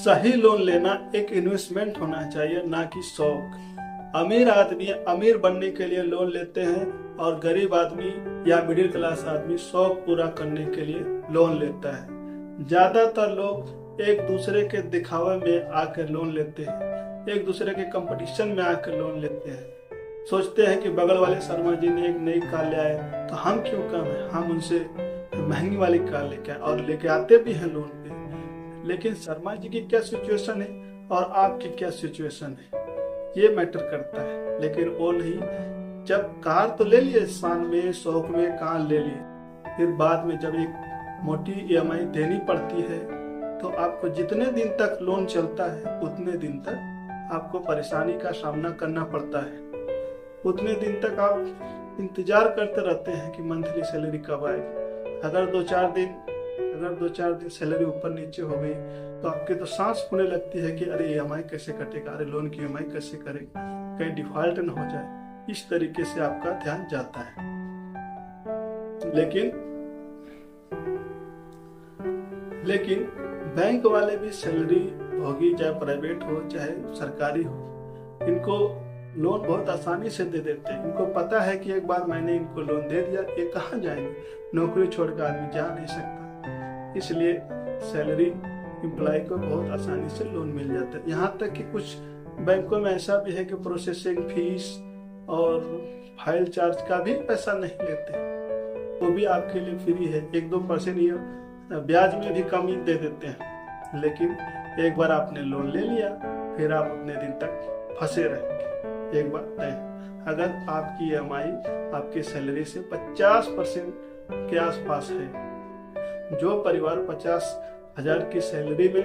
सही लोन लेना एक इन्वेस्टमेंट होना चाहिए, ना कि शौक। अमीर आदमी अमीर बनने के लिए लोन लेते हैं और गरीब आदमी या मिडिल क्लास आदमी शौक पूरा करने के लिए लोन लेता है। ज्यादातर लोग एक दूसरे के दिखावे में आकर लोन लेते हैं, एक दूसरे के कंपटीशन में आकर लोन लेते हैं। सोचते हैं कि बगल वाले शर्मा जी ने एक नई कार ले आए तो हम क्यों कम है, हम उनसे महंगी वाली कार लेके आए, और लेके आते भी हैं लोन पे। लेकिन शर्मा जी की क्या सिचुएशन है और आपकी क्या सिचुएशन है, ये मैटर करता है। लेकिन वो नहीं, जब कार तो ले लिए, शान में शौक में कार ले लिए, फिर बाद में जब एक मोटी EMI देनी पड़ती है तो आपको जितने दिन तक लोन चलता है उतने दिन तक आपको परेशानी का सामना करना पड़ता है। उतने दिन तक आप इंतजार करते रहते हैं कि मंथली सैलरी कब आएगी। अगर दो चार दिन सैलरी ऊपर नीचे हो गई तो आपके तो सांस फूलने लगती है कि अरे EMI कैसे कटेगा, अरे लोन की EMI कैसे करेगा, कहीं डिफॉल्ट न हो जाए। इस तरीके से आपका ध्यान जाता है। लेकिन बैंक वाले भी सैलरी होगी, चाहे प्राइवेट हो चाहे सरकारी हो, इनको लोन बहुत आसानी से दे देते हैं। इनको पता है कि एक बार मैंने इनको लोन दे दिया, ये कहाँ जाएंगे, नौकरी छोड़कर आदमी जा नहीं सकता। इसलिए सैलरी एम्प्लॉय को बहुत आसानी से लोन मिल जाता है। यहाँ तक कि कुछ बैंकों में ऐसा भी है कि प्रोसेसिंग फीस और फाइल चार्ज का भी पैसा नहीं लेते, वो भी आपके लिए फ्री है। 1-2% ये ब्याज में भी कमी दे देते हैं। लेकिन एक बार आपने लोन ले लिया फिर आप अपने दिन तक फंसे रहेंगे। एक बात तय, अगर आपकी EMI आपकी सैलरी से 50% के आसपास है, जो परिवार 50,000 की सैलरी में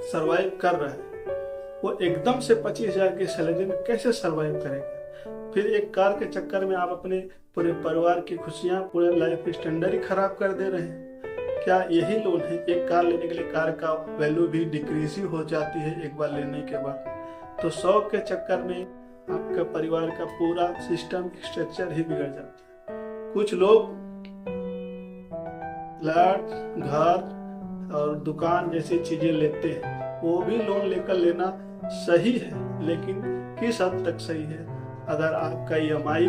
सरवाइव कर रहा है वो एकदम से 25,000 की सैलरी में कैसे सरवाइव करेगा। फिर एक कार के चक्कर में आप अपने पूरे परिवार की खुशियां, पूरे लाइफ स्टैंडर्ड ही खराब कर दे रहे हैं। क्या यही लोन है? एक कार लेने के लिए कार का वैल्यू भी डिक्रीज ही हो जाती है एक बार लेने के बाद। तो शौक के चक्कर में आपका परिवार का पूरा सिस्टम स्ट्रक्चर ही बिगड़ जाता है। कुछ लोग फ्लैट, घर और दुकान जैसी चीजें लेते हैं, वो भी लोन लेकर लेना सही है, लेकिन किस हद तक सही है? अगर आपका EMI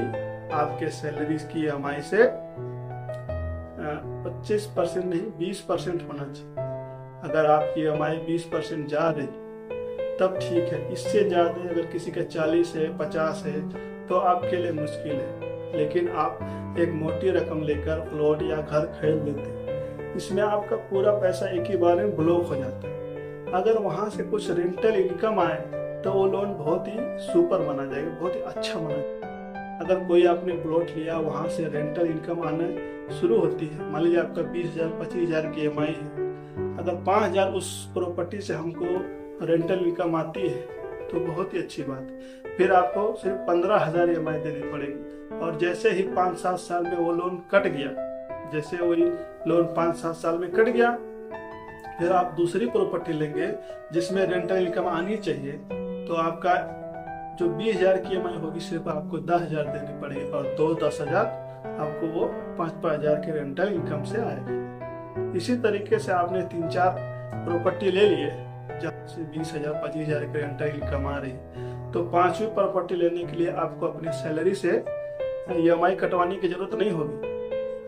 आपके सैलरी की EMI से 25% नहीं 20% होना चाहिए। अगर आपकी EMI 20% जा रही तब ठीक है, इससे ज्यादा अगर किसी का 40 है 50 है तो आपके लिए मुश्किल है। लेकिन आप एक मोटी रकम लेकर प्लॉट या घर खरीद लेते हैं, इसमें आपका पूरा पैसा एक ही बार में ब्लॉक हो जाता है। अगर वहां से कुछ रेंटल इनकम आए तो वो लोन बहुत ही सुपर माना जाएगा, बहुत ही अच्छा माना जाएगा। अगर कोई आपने प्लॉट लिया, वहां से रेंटल इनकम आना शुरू होती है, मान लीजिए आपका 20,000 25,000 की EMI है, अगर 5,000 उस प्रॉपर्टी से हमको रेंटल इनकम आती है तो बहुत ही अच्छी बात है। फिर आपको सिर्फ 15,000 EMI देनी पड़ेगी। और जैसे ही 5-7 साल में वो लोन कट गया, जैसे वही लोन 5-7 साल में कट गया, फिर आप दूसरी प्रॉपर्टी लेंगे जिसमें रेंटल इनकम आनी चाहिए, तो आपका जो 20,000 की EMI होगी सिर्फ आपको 10,000 देनी पड़ेगी, और 10,000 आपको वो 5,000 के रेंटल इनकम से आएगी। इसी तरीके से आपने 3-4 प्रॉपर्टी ले लिए जहाँ से 20,000 25,000 की रेंटल इनकम आ रही, तो 5वीं प्रॉपर्टी लेने के लिए आपको अपनी सैलरी से EMI कटवाने की जरूरत नहीं होगी।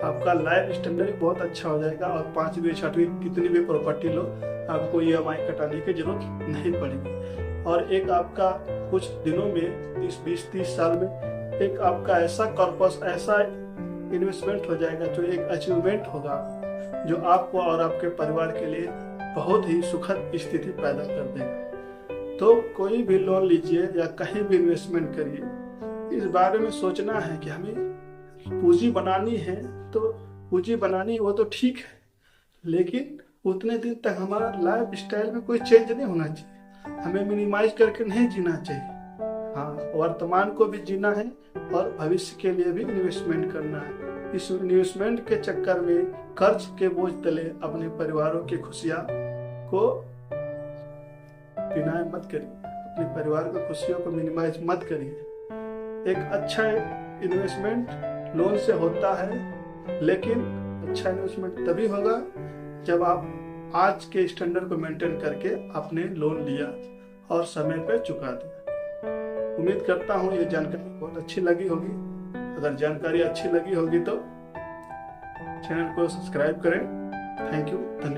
आपका लाइफ स्टैंडर्ड बहुत अच्छा हो जाएगा और 5वीं 6वीं कितनी भी प्रॉपर्टी लो आपको EMI कटाने की जरूरत नहीं पड़ेगी। और एक आपका कुछ दिनों में 20-30 साल में एक आपका ऐसा कॉर्पस, ऐसा इन्वेस्टमेंट हो जाएगा जो एक अचीवमेंट होगा, जो आपको और आपके परिवार के लिए बहुत ही सुखद स्थिति पैदा कर देगा। तो कोई भी लोन लीजिए या कहीं भी इन्वेस्टमेंट करिए, इस बारे में सोचना है कि हमें पूंजी बनानी है, तो पूंजी बनानी वो तो ठीक है, लेकिन उतने दिन तक हमारा लाइफ स्टाइल में कोई चेंज नहीं होना चाहिए। हमें मिनिमाइज करके नहीं जीना चाहिए। हाँ, वर्तमान को भी जीना है और भविष्य के लिए भी इन्वेस्टमेंट करना है। इस इन्वेस्टमेंट के चक्कर में कर्ज के बोझ तले अपने परिवारों की खुशियां को डिनाय मत करिए, अपने परिवार की खुशियों को मिनिमाइज मत करिए। एक अच्छा इन्वेस्टमेंट लोन से होता है, लेकिन अच्छा इन्वेस्टमेंट तभी होगा जब आप आज के स्टैंडर्ड को मेंटेन करके आपने लोन लिया और समय पे चुका दिया। उम्मीद करता हूँ ये जानकारी बहुत अच्छी लगी होगी। अगर जानकारी अच्छी लगी होगी तो चैनल को सब्सक्राइब करें। थैंक यू, धन्यवाद।